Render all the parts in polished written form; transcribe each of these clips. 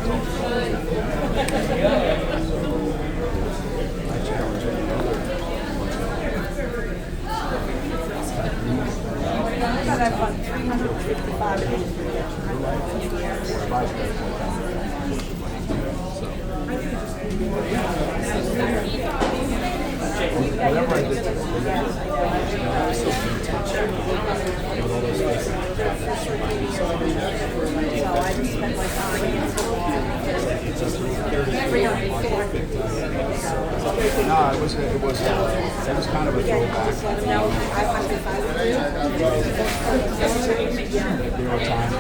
I've won 355 editions. Whatever I did today, So I just spent my time no, it was kind of a throwback. just let them know I was if I would do. There were times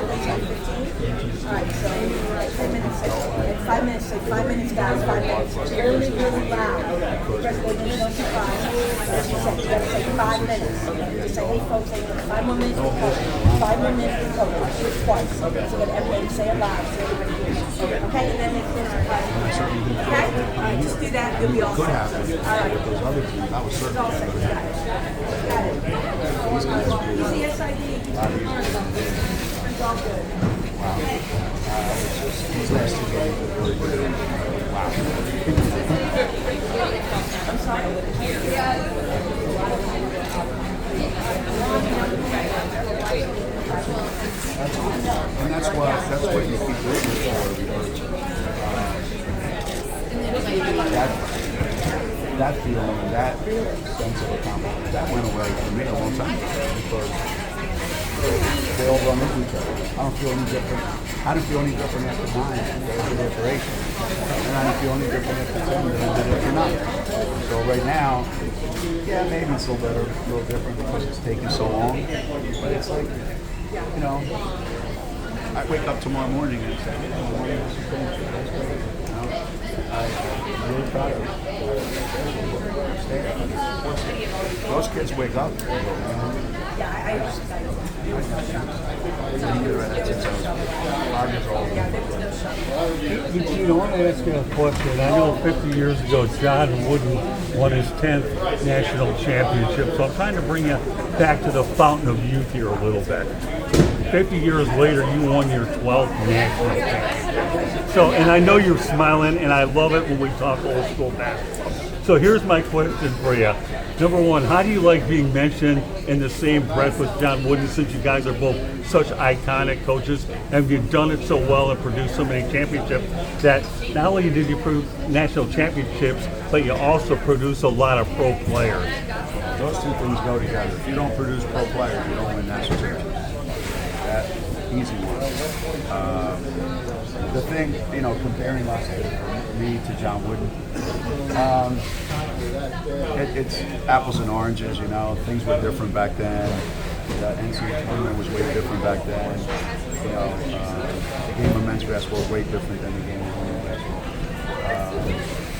Alright, so 10 minutes, like 5 minutes, like 5 minutes guys, 5 minutes. Really, really loud. First of all, there's no surprise. As you said, you gotta say 5 minutes. Just say, hey folks, hey, 5 more minutes to cover. 5 more minutes to cover. I'll do it twice. So that everybody say it loud, so everybody hears. Okay, and then it's surprise. Okay? Alright, just do that, you'll be all could set. happen with those other teams. That was It's certainly all set, you got it. Got it. these guys were Easy SID. It's all good. these last two games were really good. Wow. I'm sorry. And that's what you keep rooting for, because that feeling, that sense of accomplishment, that went away for me a long time ago, because they all run into each other. I don't feel any different. I didn't feel any different after 9 than I did after 8. And I didn't feel any different after 10 than I did after 9. So right now, yeah, maybe it's a little different because it's taking so long. But it's like, you know, I wake up tomorrow morning and say, I'm really proud of it. Those kids wake up. Yeah, I understand. Geno, I want to ask you a question. I know 50 years ago, John Wooden won his 10th national championship, so I'm trying to bring you back to the fountain of youth here a little bit. 50 years later, you won your 12th national championship. So, and I know you're smiling, and I love it when we talk old school basketball. So here's my question for you. Number one, how do you like being mentioned in the same breath with John Wooden, since you guys are both such iconic coaches and you've done it so well and produced so many championships that not only did you produce national championships, but you also produce a lot of pro players? Those two things go together. If you don't produce pro players, you don't win national championships. That easy one. The thing, you know, comparing us to me to John Wooden, it's apples and oranges. You know, things were different back then. The NCAA tournament was way different back then. You know, the game of men's basketball was way different than the game of women's basketball.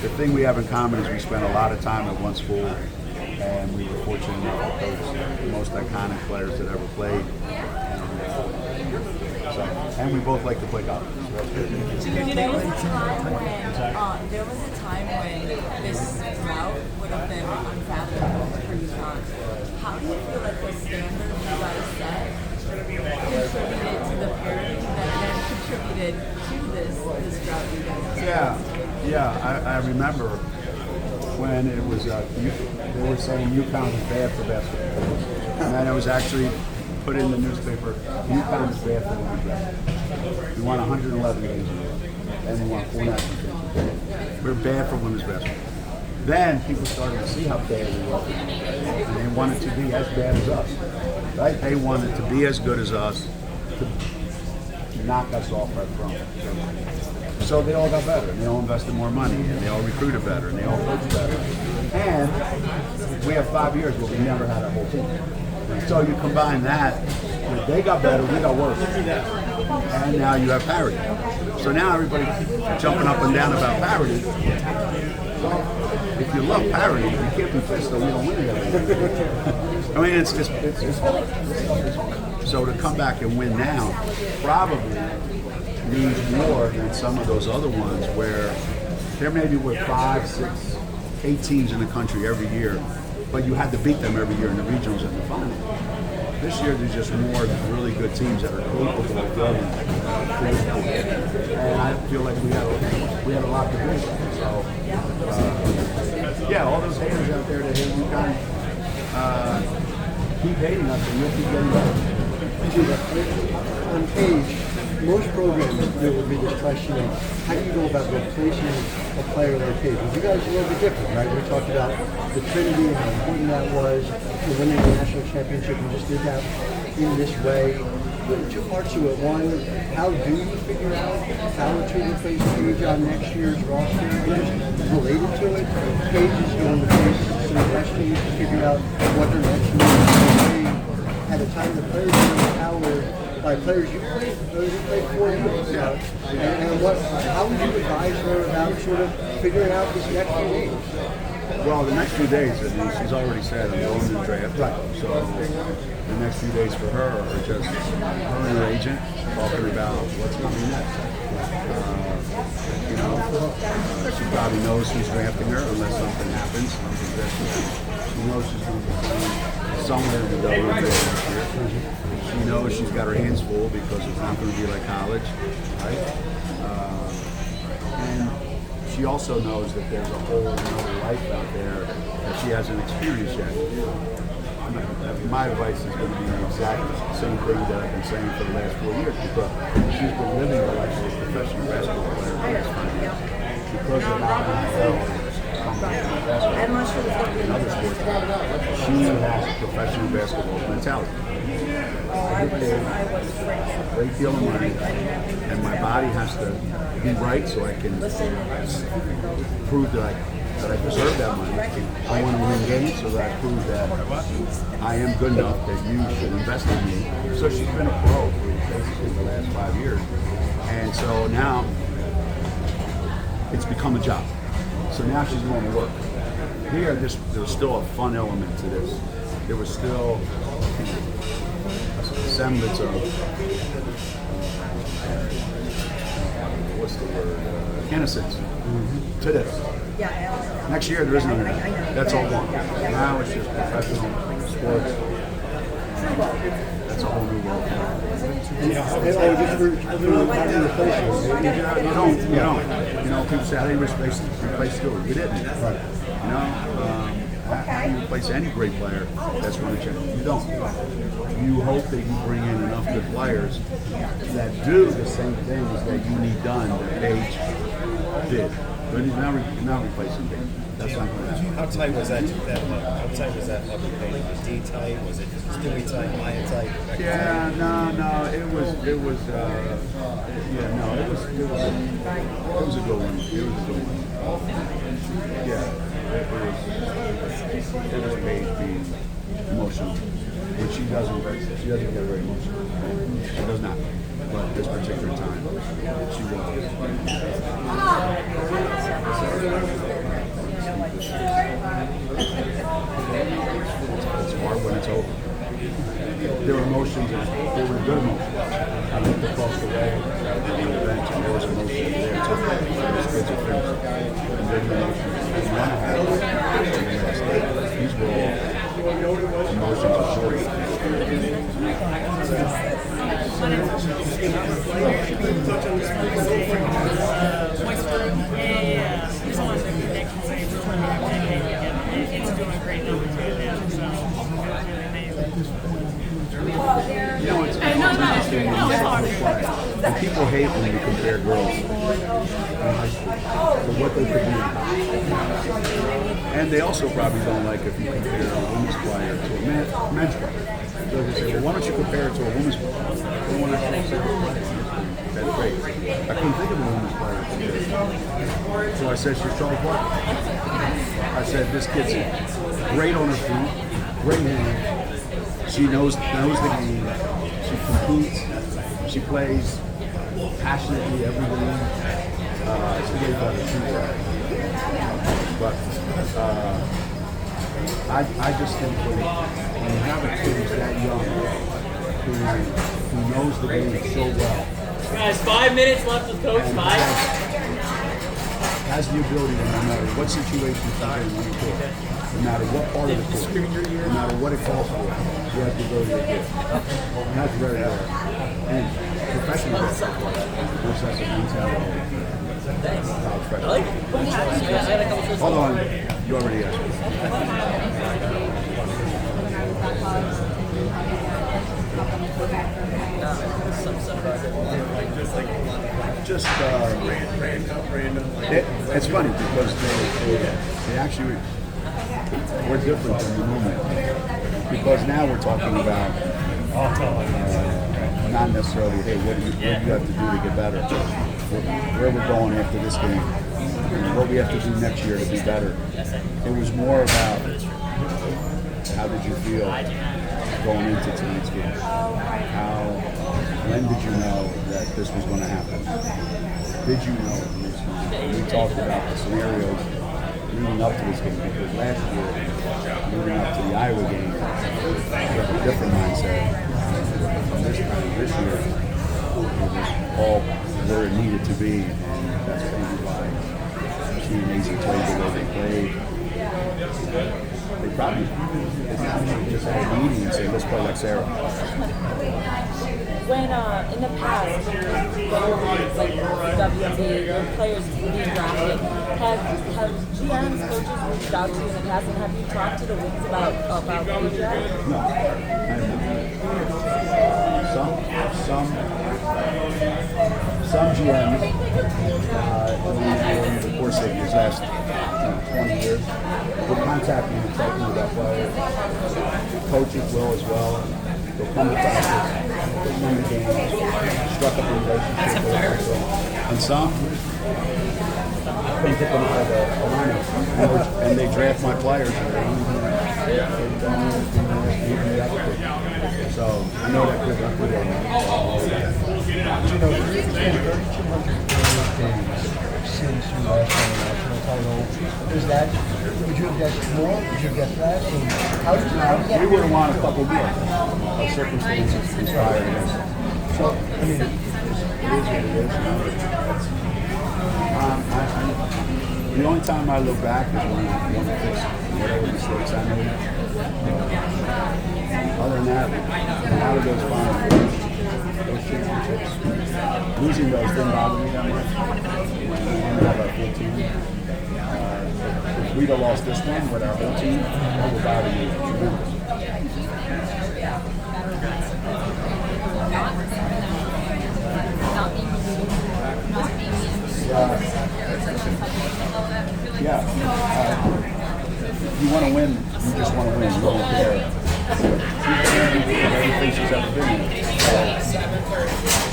The thing we have in common is we spent a lot of time at one school, and we were fortunate enough to coach the most iconic players that ever played. And we both like to play golf. There was a time when this route would have been unfathomable for UConn. How do you feel like the standard you guys set contributed to the parity that then contributed to this route you guys? Yeah. I remember when it was they were saying UConn was bad for basketball, and then it was actually put in the newspaper, UConn is bad for women's basketball. We won 111 games a year, and we won 4 national championships. We're bad for women's basketball. Then people started to see how bad we were, and they wanted to be as bad as us, right? They wanted to be as good as us, to knock us off our throne. So they all got better, and they all invested more money, and they all recruited better, and they all coached better. And we have 5 years where we never had a whole team. So you combine that with they got better, we got worse. And now you have parity. So now everybody's jumping up and down about parity. Well, if you love parity, you can't be pissed that we don't win again. I mean, it's so to come back and win now probably means more than some of those other ones where there maybe were 5, 6, 8 teams in the country every year, but you had to beat them every year in the regionals and the final. This year, there's just more really good teams that are capable of going. And I feel like we keep hating us and you'll keep getting better. On page, most programs there will be this question of how do you go about replacing a player like Paige? Well, you guys are a little bit different, right? We talked about the Trinity and how important that was for winning the national championship. You just did that in this way. Two parts to it. One, how do you figure out how to replace Paige on next year's roster? And just related to it, Paige is going to face some questions to figure out what her next move is going to be at a time the players are empowered by players you played for years. And how would you advise her about sort of figuring out this next few days? Well, the next few days, she's already said I'm going to the draft. Right. So the next few days for her are just her and her agent talking about what's coming next. She probably knows who's drafting her unless something happens. She knows she's going to be somewhere in the WNBA next year. She knows she's got her hands full because it's not going to be like college, right? And she also knows that there's a whole other life out there that she hasn't experienced yet. My advice is going to be the exact same thing that I've been saying for the last 4 years because she's been living the life of a professional basketball player for the last 5 years. Because of not And once she was in other sports, she has a professional basketball mentality. I get paid a great deal of money, and my body has to be right so I can prove that I deserve that money. I want to win games so that I prove that I am good enough that you should invest in me. So she's been a pro for basically the last 5 years. And so now it's become a job. So now she's going to work. Here, there was still a fun element to this. There was still a semblance of, what's the word, innocence to this. Next year, there is none of that. That's all gone. Now it's just professional sports. That's a whole new world. You don't. People say, how do you replace school? You didn't. Right. How do you replace any great player that's won a championship? You don't. You hope that you bring in enough good players that do the same things that you need done that Paige did. But he's not replacing Paige. That's not going to happen. How tight was that hug? How tight was that hug with Paige? Was D tight? Was it Stewie tight? Maya tight? Yeah, no, it was a good one. It was a good one. Yeah, it was Paige being emotional. But she doesn't get very emotional. She does not. But this particular time, she was. It's hard when it's over. There were emotions, there were good emotions. I looked across the way on the bench and there was emotion there too. Those kids are finished. And there were emotions that you want to have in the last day. These were all emotions of joy. It's interesting and people hate when you compare girls in high school for what they could be. And they also probably don't like if you compare a women's player to a men's player. So they say, well, why don't you compare it to a women's player? Well, when I said that's great. I couldn't think of a women's player. So I said, she's Charlie Clark. I said, this kid's great on her feet, great hand. She knows the game. She competes. She plays passionately every game. It's really hard to shoot that. But I just think when you have a kid who's that young, who knows the game so well. Guys, 5 minutes left with Coach. 5. Has the ability to, no matter what situation she's in on the court, no matter what part of the court, no matter what it calls for, she has the ability to do it. And that's very rare. And professional basketball, which has a mentality. I like it. Hold on, you already asked me. Just it's funny because they actually we're different than the movement because now we're talking about not necessarily hey what do you have to do to get better, where we're going after this game, and what we have to do next year to be better. It was more about how did you feel going into tonight's game? When did you know that this was going to happen? Did you know it was going to happen? We talked about the scenarios leading up to this game because last year, leading up to the Iowa game, we had a different mindset. And this year, it was all where it needed to be, and that's maybe why seeing Easy played the way they played. They probably just had a meeting and said, let's play like Sarah. When in the past, like WNBA, the players being drafted, have GMs, coaches reached out to you in the past, and have you talked to the Wings about the draft? No, I some GMs over the course of these last 20 years will contact me and talk to me about players. Coaches will as well. They'll come to practice, they'll come to games, struck up a relationship with them. And some can pick them out of the lineup and they draft my players and they even the other pick. So I know that good record. You know, it's been 3,200 days since you last won the national title. Would you have guessed more? Would you have guessed less? And how did you We would have won a couple more of circumstances conspired against us. So, I mean, It is what it is. The only time I look back is when I want to fix whatever mistakes I made. Other than that, out of those those championships, losing those didn't bother me that much. When we have our full team. If we'd have lost this one with our whole team, that would bother me tremendously. You want to win, you just want to win. You don't care. Everything she's ever been in.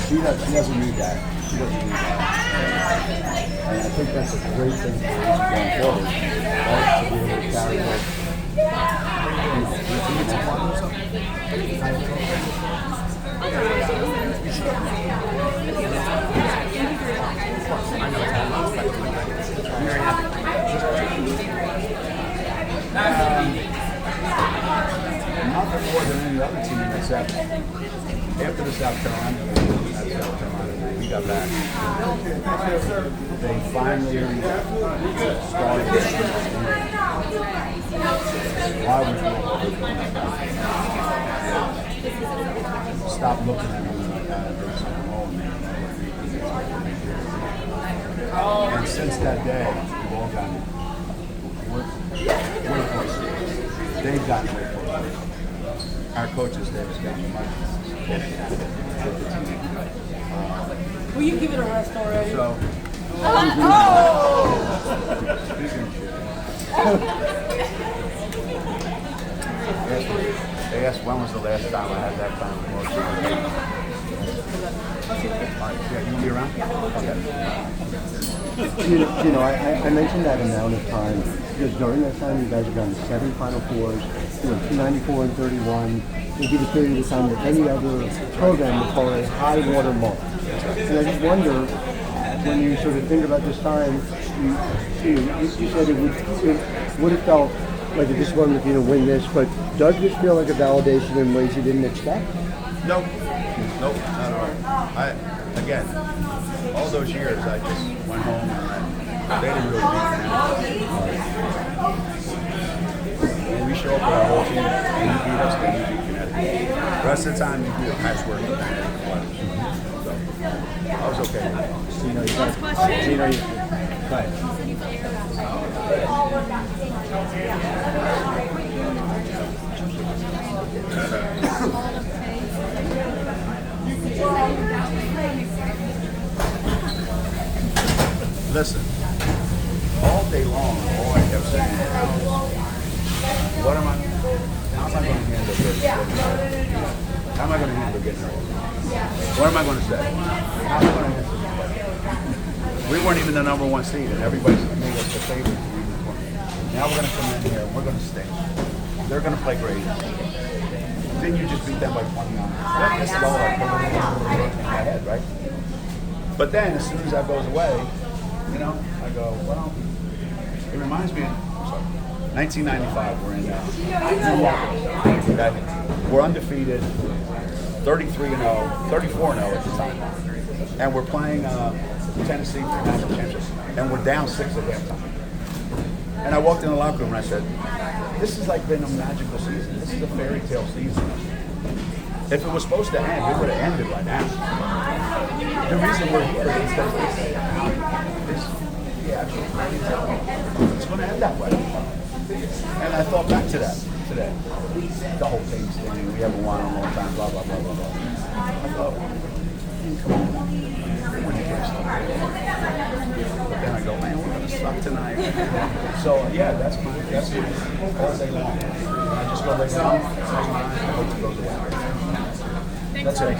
She doesn't need that. She doesn't need that. And I think that's a great thing for us going forward. Right? To be able to carry nothing more than any other team except after the South Carolina game, we got back. They finally started. Why would you stop looking at me like that and there's something wrong with me? And since that day, we've all gotten way closer. They've gotten way closer. Our coaches there has gotten much closer. Will you give it a rest already? So, they asked when was the last time I had that kind of emotion. All right, yeah, you will be around? Yeah. I mentioned that amount of time because during that time you guys have gone to 7 Final Fours, 294 and 31. It'd be the period of time that any other program would call a high water mark. And I just wonder, when you sort of think about this time, you said it would have felt like it just wanted to win this, but does this feel like a validation in ways you didn't expect? Nope, not at all. Again, all those years I just went home and they didn't really beat me. When we show up with our whole team and you beat us, then you beat Connecticut. The rest of the time you do a patchwork of players. So I was okay with that. Geno, right. Listen, all day long, all I kept saying, what am I, how am I going to handle this? How am I going to handle getting hurt? What am I going to say? How am I going to answer this question? We weren't even the number one seed, and everybody's made us the favorite to win the tournament. Now we're going to come in here, and we're going to stink. They're going to play great. Then you just beat them by 29. This is all like in my head, right? But then, as soon as that goes away, you know, I go, well, it reminds me of 1995. We're in Milwaukee. Okay? We're undefeated, 33-0, 34-0 at the time. And we're playing Tennessee for the national championship. And we're down 6 at halftime. And I walked in the locker room and I said, this has like been a magical season. This is a fairy tale season. If it was supposed to end, it would have ended by now. The reason we're here is because it's going to end that way. And I thought back to that today. The whole thing's thing, we haven't won in a long time, blah, blah, blah, blah, blah. I thought, come on. But then I go, man, we're going to suck tonight. So, yeah, that's my all day long. I just go lay down, I hope it goes away. That's it.